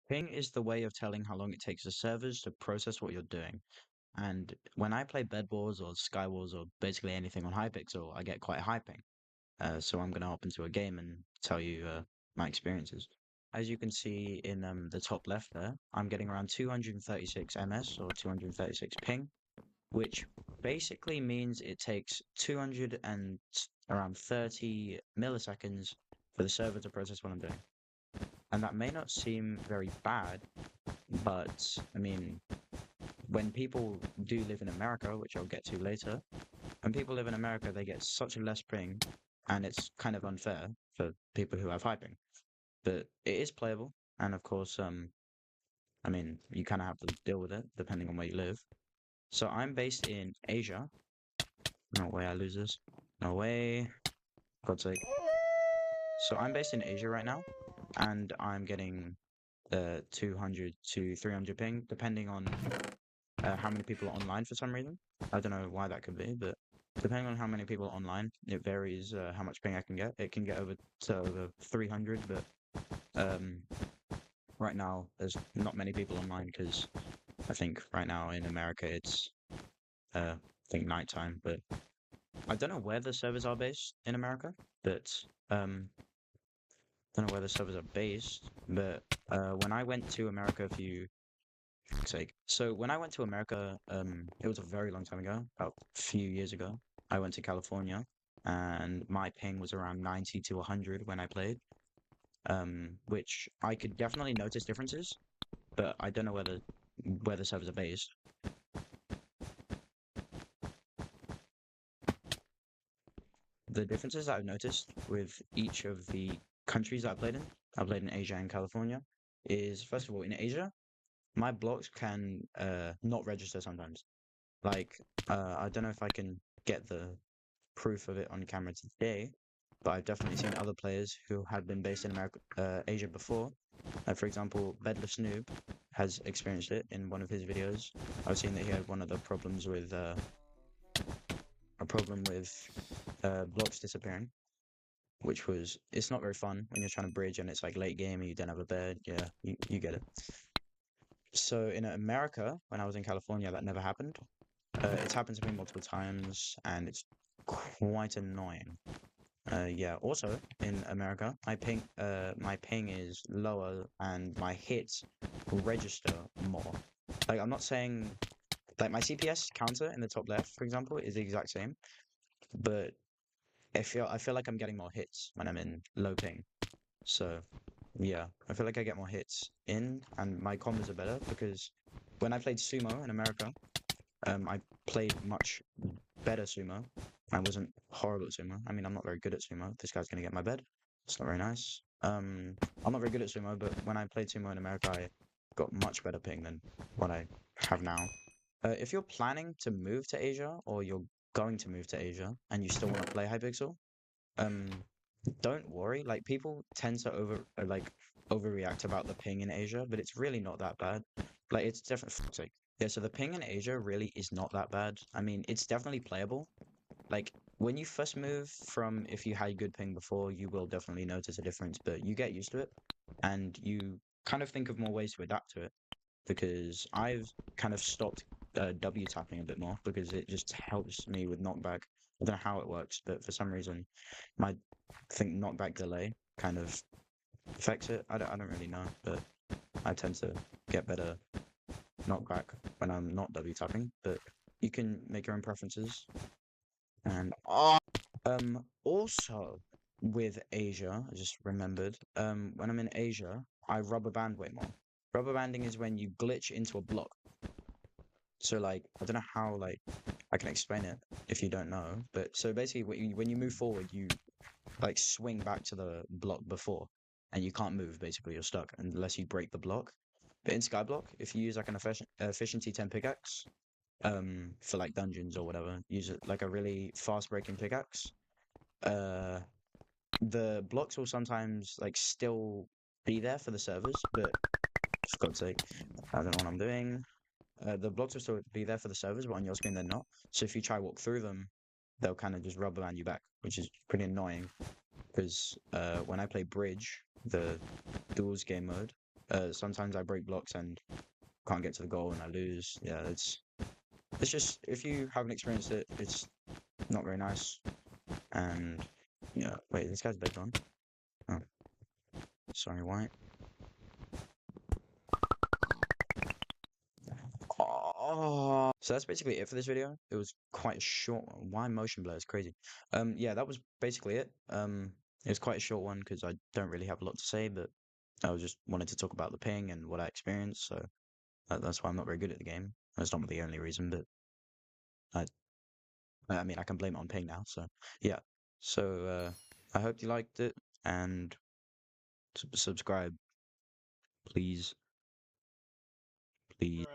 Ping is the way of telling how long it takes the servers to process what you're doing. And when I play Bed Wars or Sky Wars or basically anything on Hypixel, I get quite high ping. So I'm going to hop into a game and tell you my experiences. As you can see in the top left there, I'm getting around 236 ms or 236 ping, which basically means it takes 200 and around 30 milliseconds for the server to process what I'm doing. And that may not seem very bad, but I mean, when people do live in America, which I'll get to later, when people live in America, they get such a less ping, and it's kind of unfair for people who have high ping. But it is playable, and of course, I mean, you kind of have to deal with it depending on where you live. So I'm based in Asia. No way I lose this. No way. God's sake. So I'm based in Asia right now, and I'm getting 200 to 300 ping, depending on how many people are online for some reason. I don't know why that could be, but depending on how many people are online, it varies how much ping I can get. It can get over to over 300, but um, right now there's not many people online because I think right now in America it's I think nighttime, but I don't know where the servers are based in America, but um, don't know where the servers are based, but when I went to America a few sake. So when I went to America, it was a very long time ago, about a few years ago. I went to California, and my ping was around 90 to 100 when I played, which I could definitely notice differences, but I don't know where the servers are based. The differences that I've noticed with each of the countries that I played in Asia and California, is first of all in Asia, my blocks can not register sometimes. Like I don't know if I can get the proof of it on camera today, but I've definitely seen other players who had been based in America, Asia before. For example, Bedless Noob has experienced it in one of his videos. I've seen that he had one of the problems with a problem with blocks disappearing, which was it's not very fun when you're trying to bridge and it's like late game and you don't have a bed. Yeah, you get it. So in America, when I was in California, that never happened. It's happened to me multiple times, and it's quite annoying. Yeah. Also, in America, my ping is lower, and my hits register more. Like, I'm not saying like my CPS counter in the top left, for example, is the exact same, but I feel like I'm getting more hits when I'm in low ping. So, yeah, I feel like I get more hits in, and my combos are better because when I played sumo in America, I played much better sumo. I wasn't horrible at sumo. I mean, I'm not very good at sumo. This guy's gonna get my bed. It's not very nice. I'm not very good at sumo, but when I played sumo in America, I got much better ping than what I have now. If you're planning to move to Asia or you're going to move to Asia and you still want to play Hypixel, um, don't worry. Like people tend to overreact about the ping in Asia, but it's really not that bad. Like it's definitely yeah. So the ping in Asia really is not that bad. I mean, it's definitely playable. Like when you first move from, if you had good ping before, you will definitely notice a difference, but you get used to it, and you kind of think of more ways to adapt to it. Because I've kind of stopped W tapping a bit more because it just helps me with knockback. I don't know how it works, but for some reason, my think knockback delay kind of affects it. I don't really know, but I tend to get better knockback when I'm not W tapping. But you can make your own preferences. And also with Asia, I just remembered, when I'm in Asia, I rubber band way more. Rubber banding is when you glitch into a block. So like I don't know how like I can explain it if you don't know, but so basically when you move forward, you like swing back to the block before, and you can't move. Basically, you're stuck unless you break the block. But in Skyblock, if you use like an efficiency 10 pickaxe, for like dungeons or whatever, use it like a really fast breaking pickaxe. Uh, the blocks will sometimes like still be there for the servers, but for God's sake, I don't know what I'm doing. The blocks will still be there for the servers, but on your screen they're not. So if you try walk through them, they'll kind of just rubber band you back, which is pretty annoying. Because when I play Bridge, the duels game mode, Sometimes I break blocks and can't get to the goal and I lose. Yeah, it's just if you haven't experienced it, it's not very nice. And yeah, wait, this guy's bed gone. Oh, sorry, white. Oh, so that's basically it for this video. It was quite a short one. Why motion blur is crazy. Yeah, that was basically it. It was quite a short one because I don't really have a lot to say, but I was just wanted to talk about the ping and what I experienced. So that's why I'm not very good at the game. That's not the only reason, but I, I mean, I can blame it on ping now. So yeah. So I hope you liked it and subscribe, please, please.